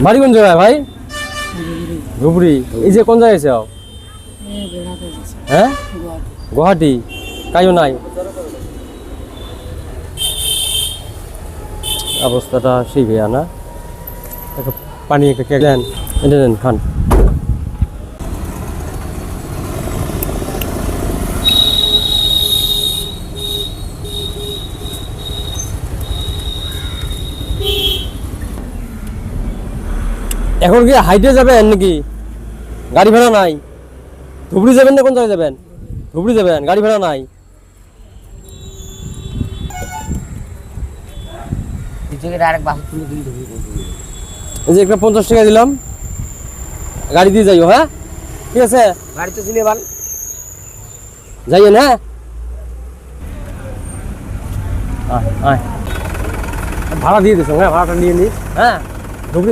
বাড়ি কোন জায়গায় ভাই? ধুবড়ি। এই যে কোন জায়গায় আছো? হ্যাঁ, গুয়াহাটি। কাইও নাই, অবস্থাটা সেই ভেয়া না। পানি একটা কে দেন, এটা দেন খান। এখন কি হাইটে যাবেন নাকি? গাড়ি ভাড়া নাই। ধুবড়ি যাবেন না কোন জায়গায় যাবেন? ধুবড়ি যাবেন, গাড়ি ভাড়া নাই। এই যে একটা 50 টাকা দিলাম, গাড়ি দিয়ে যাইও। হ্যাঁ ঠিক আছে, গাড়ি তো চিনে বাল যাইয়েন। হ্যাঁ আয় আয়, ভাড়া দিয়ে দিস। হ্যাঁ ভাড়াটা নিয়ে নিস। হ্যাঁ ধুবড়ি